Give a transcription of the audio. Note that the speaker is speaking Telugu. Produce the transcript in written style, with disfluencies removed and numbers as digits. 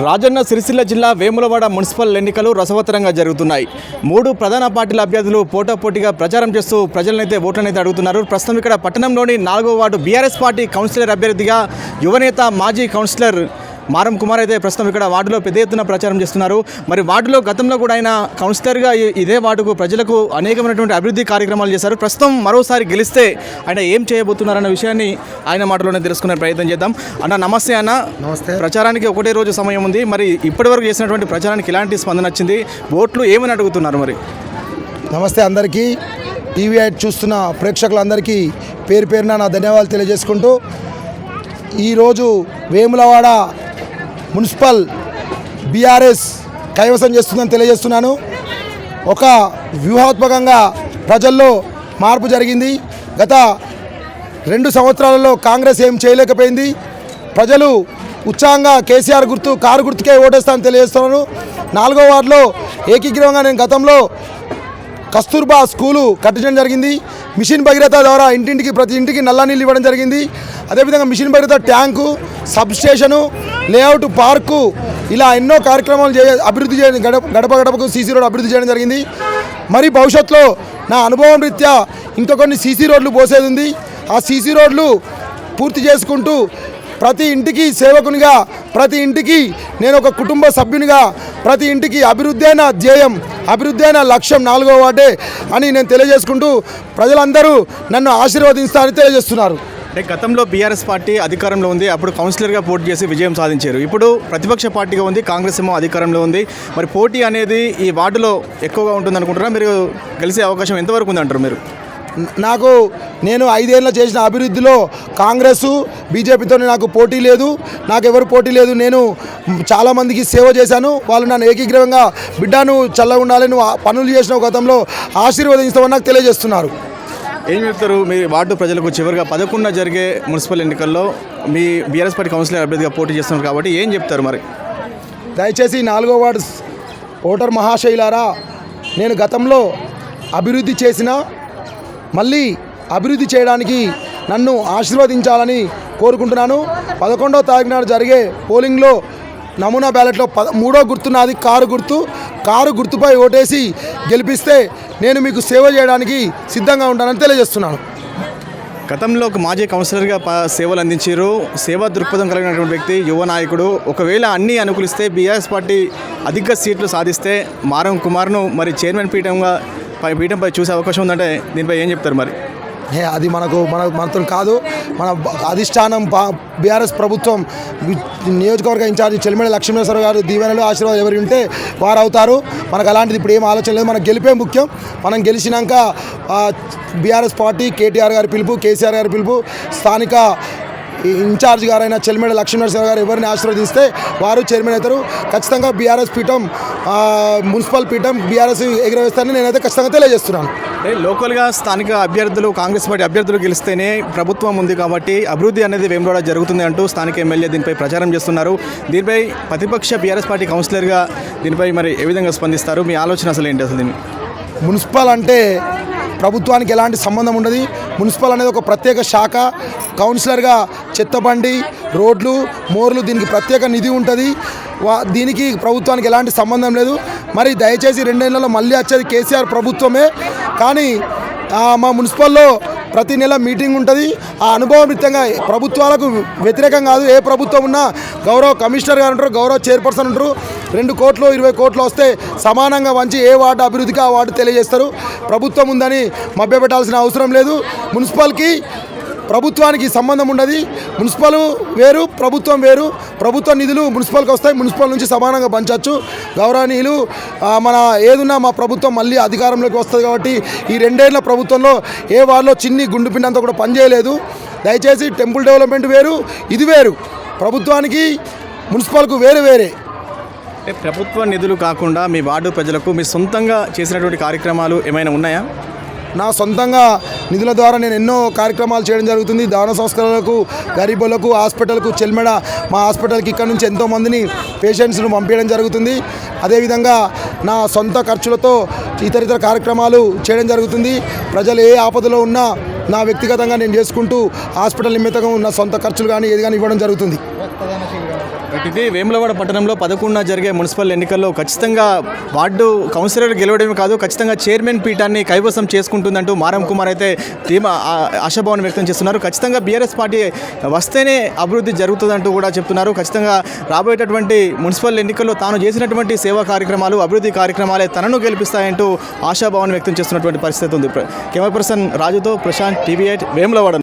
రాజన్న సిరిసిల్ల జిల్లా వేములవాడ మున్సిపల్ ఎన్నికలు రసవత్తరంగా జరుగుతున్నాయి. 3 ప్రధాన పార్టీల అభ్యర్థులు పోటాపోటీగా ప్రచారం చేస్తూ ప్రజలనైతే ఓట్లనైతే అడుగుతున్నారు. ప్రస్తుతం ఇక్కడ పట్టణంలోని 4వ వార్డు బీఆర్ఎస్ పార్టీ కౌన్సిలర్ అభ్యర్థిగా యువనేత మాజీ కౌన్సిలర్ మారం కుమార్ అయితే ప్రస్తుతం ఇక్కడ వార్డులో పెద్ద ఎత్తున ప్రచారం చేస్తున్నారు. మరి వార్డులో గతంలో కూడా ఆయన కౌన్సిలర్గా ఇదే వార్డుకు ప్రజలకు అనేకమైనటువంటి అభివృద్ధి కార్యక్రమాలు చేశారు. ప్రస్తుతం మరోసారి గెలిస్తే ఆయన ఏం చేయబోతున్నారన్న విషయాన్ని ఆయన మాటలోనే తెలుసుకునే ప్రయత్నం చేద్దాం. అన్న నమస్తే. అన్న నమస్తే. ప్రచారానికి ఒకటే రోజు సమయం ఉంది. మరి ఇప్పటివరకు చేసినటువంటి ప్రచారానికి ఎలాంటి స్పందన వచ్చింది? ఓట్లు ఏమని అడుగుతున్నారు? మరి నమస్తే అందరికీ, టీవీ యాడ్ చూస్తున్న ప్రేక్షకులందరికీ పేరు పేరున నా ధన్యవాదాలు తెలియజేసుకుంటూ, ఈరోజు వేములవాడ మున్సిపల్ బీఆర్ఎస్ కైవసం చేస్తుందని తెలియజేస్తున్నాను. ఒక వ్యూహాత్మకంగా ప్రజల్లో మార్పు జరిగింది. గత 2 సంవత్సరాలలో కాంగ్రెస్ ఏం చేయలేకపోయింది. ప్రజలు ఉత్సాహంగా కేసీఆర్ గుర్తు కారు గుర్తుకే ఓటేస్తానని తెలియజేస్తున్నాను. 4వ వార్డులో ఏకీగ్రహంగా నేను గతంలో కస్తూర్బా స్కూలు కట్టించడం జరిగింది. మిషన్ భగీరథ ద్వారా ఇంటింటికి ప్రతి ఇంటికి నల్ల నీళ్ళు ఇవ్వడం జరిగింది. అదేవిధంగా mission Bhagiratha tank, substation, layout, park, ఇలా ఎన్నో కార్యక్రమాలు అభివృద్ధి చేయడం, గడప గడపకు సీసీ రోడ్ అభివృద్ధి చేయడం జరిగింది. మరి భవిష్యత్తులో నా అనుభవం రీత్యా ఇంకా కొన్ని సీసీ రోడ్లు పోసేది ఉంది. ఆ సీసీ రోడ్లు పూర్తి చేసుకుంటూ ప్రతి ఇంటికి సేవకునిగా, ప్రతి ఇంటికి నేను ఒక కుటుంబ సభ్యునిగా, ప్రతి ఇంటికి అభివృద్ధి అయిన ధ్యేయం, అభివృద్ధి అయిన లక్ష్యం 4వ వార్డే అని నేను తెలియజేసుకుంటూ ప్రజలందరూ నన్ను ఆశీర్వదిస్తారని తెలియజేస్తున్నారు. అంటే గతంలో బీఆర్ఎస్ పార్టీ అధికారంలో ఉంది, అప్పుడు కౌన్సిలర్గా పోటీ చేసి విజయం సాధించారు. ఇప్పుడు ప్రతిపక్ష పార్టీగా ఉంది, కాంగ్రెస్ ఏమో అధికారంలో ఉంది. మరి పోటీ అనేది ఈ వార్డులో ఎక్కువగా ఉంటుంది అనుకుంటారా? మీరు గెలిచే అవకాశం ఎంతవరకు ఉందంటారు మీరు? నేను 5 ఏళ్ళ చేసిన అభివృద్ధిలో కాంగ్రెస్ బీజేపీతో నాకు పోటీ లేదు, నాకెవరు పోటీ లేదు. నేను చాలామందికి సేవ చేశాను. వాళ్ళు నన్ను ఏకీగ్రహంగా బిడ్డను చల్లగా ఉండాలి, నువ్వు పనులు చేసిన గతంలో ఆశీర్వదిస్తామని నాకు తెలియజేస్తున్నారు. ఏం చెప్తారు మీ వార్డు ప్రజలకు? చివరిగా 11న జరిగే మున్సిపల్ ఎన్నికల్లో మీ బీఆర్ఎస్ పార్టీ కౌన్సిలర్ అభ్యర్థిగా పోటీ చేస్తున్నారు కాబట్టి ఏం చెప్తారు? మరి దయచేసి 4వ వార్డు ఓటర్ మహాశైలారా, నేను గతంలో అభివృద్ధి చేసిన, మళ్ళీ అభివృద్ధి చేయడానికి నన్ను ఆశీర్వదించాలని కోరుకుంటున్నాను. 11వ తారీఖు నాడు జరిగే పోలింగ్లో నమూనా బ్యాలెట్లో 3వ గుర్తు నాది, కారు గుర్తుపై ఓటేసి గెలిపిస్తే నేను మీకు సేవ చేయడానికి సిద్ధంగా ఉంటానని తెలియజేస్తున్నాను. గతంలో ఒక మాజీ కౌన్సిలర్గా సేవలు అందించారు. సేవా దృక్పథం కలిగినటువంటి వ్యక్తి, యువ నాయకుడు. ఒకవేళ అన్నీ అనుకూలిస్తే బీఆర్ఎస్ పార్టీ అధిక సీట్లు సాధిస్తే మారం కుమార్ను మరి చైర్మన్ పీఠంపై చూసే అవకాశం ఉందంటే దీనిపై ఏం చెప్తారు? మరి అది మనతో కాదు. మన అధిష్టానం బీఆర్ఎస్ ప్రభుత్వం నియోజకవర్గ ఇన్ఛార్జి చెల్లిమేడ లక్ష్మీనరసింహ గారు దీవెనలు ఆశీర్వాదం ఎవరు ఉంటే వారు అవుతారు. మనకు అలాంటిది ఇప్పుడు ఏం ఆలోచన లేదు. మనకు గెలిపే ముఖ్యం. మనం గెలిచినాక బీఆర్ఎస్ పార్టీ కేటీఆర్ గారి పిలుపు, కేసీఆర్ గారి పిలుపు, స్థానిక ఇన్ఛార్జ్ గారైన చెల్లిమేడ లక్ష్మీనరసింహ గారు ఎవరిని ఆశీర్వదిస్తే వారు చైర్మన్ అవుతారు. ఖచ్చితంగా బీఆర్ఎస్ పీఠం, మున్సిపల్ పీఠం బీఆర్ఎస్ ఎగురవేస్తారని నేనైతే ఖచ్చితంగా తెలియజేస్తున్నాను. లోకల్గా స్థానిక అభ్యర్థులు, కాంగ్రెస్ పార్టీ అభ్యర్థులు గెలిస్తేనే ప్రభుత్వం ఉంది కాబట్టి అభివృద్ధి అనేది వేములవాడ జరుగుతుంది అంటూ స్థానిక ఎమ్మెల్యే దీనిపై ప్రచారం చేస్తున్నారు. దీనిపై ప్రతిపక్ష బీఆర్ఎస్ పార్టీ కౌన్సిలర్గా దీనిపై మరి ఏ విధంగా స్పందిస్తారు? మీ ఆలోచన అసలు ఏంటి? అసలు దీన్ని మున్సిపల్ అంటే ప్రభుత్వానికి ఎలాంటి సంబంధం ఉండదు. మున్సిపల్ అనేది ఒక ప్రత్యేక శాఖ. కౌన్సిలర్గా చెత్తబండి, రోడ్లు, మోర్లు, దీనికి ప్రత్యేక నిధి ఉంటుంది. దీనికి ప్రభుత్వానికి ఎలాంటి సంబంధం లేదు. మరి దయచేసి 2 ఏళ్లలో మళ్ళీ వచ్చేది కేసీఆర్ ప్రభుత్వమే. కానీ మా మున్సిపల్లో ప్రతి నెల మీటింగ్ ఉంటుంది. ఆ అనుభవం రీత్యంగా ప్రభుత్వాలకు వ్యతిరేకం కాదు. ఏ ప్రభుత్వం ఉన్నా గౌరవ కమిషనర్ గారు ఉంటారు, గౌరవ చైర్పర్సన్ ఉంటారు. 2 కోట్లు 20 కోట్లు వస్తే సమానంగా వంచి ఏ వార్డు అభివృద్ధికి ఆ వార్డు తెలియజేస్తారు. ప్రభుత్వం ఉందని మభ్యపెట్టాల్సిన అవసరం లేదు. మున్సిపల్కి ప్రభుత్వానికి సంబంధం ఉండదు. మున్సిపల్ వేరు, ప్రభుత్వం వేరు. ప్రభుత్వ నిధులు మున్సిపల్కి వస్తాయి, మున్సిపల్ నుంచి సమానంగా పంచవచ్చు. గౌరవనీయులు మన ఏదున్నా మా ప్రభుత్వం మళ్ళీ అధికారంలోకి వస్తుంది కాబట్టి ఈ 2 ఏళ్ల ప్రభుత్వంలో ఏ వార్డులో చిన్ని గుండు పిండంతా కూడా పనిచేయలేదు. దయచేసి టెంపుల్ డెవలప్మెంట్ వేరు, ఇది వేరు. ప్రభుత్వానికి మున్సిపల్కు వేరే. ప్రభుత్వ నిధులు కాకుండా మీ వార్డు ప్రజలకు మీ సొంతంగా చేసినటువంటి కార్యక్రమాలు ఏమైనా ఉన్నాయా? నా సొంతంగా నిధుల ద్వారా నేను ఎన్నో కార్యక్రమాలు చేయడం జరుగుతుంది. దాన సంస్కరణలకు, గరీబులకు, హాస్పిటల్కు, చెల్మెడ మా హాస్పిటల్కి ఇక్కడ నుంచి ఎంతోమందిని పేషెంట్స్ను పంపించడం జరుగుతుంది. అదేవిధంగా నా సొంత ఖర్చులతో ఇతర కార్యక్రమాలు చేయడం జరుగుతుంది. ప్రజలు ఏ ఆపదలో ఉన్నా నా వ్యక్తిగతంగా నేను చేసుకుంటూ హాస్పిటల్ నిమిత్తంగా ఉన్న సొంత ఖర్చులు కానీ ఏది కానీ ఇవ్వడం జరుగుతుంది. ఇది వేములవాడ పట్టణంలో 11న జరిగే మున్సిపల్ ఎన్నికల్లో ఖచ్చితంగా వార్డు కౌన్సిలర్ గెలవడమే కాదు, ఖచ్చితంగా చైర్మన్ పీఠాన్ని కైవసం చేసుకుంటుందంటూ మారం కుమార్ అయితే ధీమా ఆశాభావం వ్యక్తం చేస్తున్నారు. ఖచ్చితంగా బీఆర్ఎస్ పార్టీ వస్తేనే అభివృద్ధి జరుగుతుందంటూ కూడా చెప్తున్నారు. ఖచ్చితంగా రాబోయేటటువంటి మున్సిపల్ ఎన్నికల్లో తాను చేసినటువంటి సేవా కార్యక్రమాలు, అభివృద్ధి కార్యక్రమాలే తనను గెలిపిస్తాయంటూ ఆశాభావాన్ని వ్యక్తం చేస్తున్నటువంటి పరిస్థితి ఉంది. కెమెరా పర్సన్ రాజుతో ప్రశాంత్, TV8 వేములవాడ.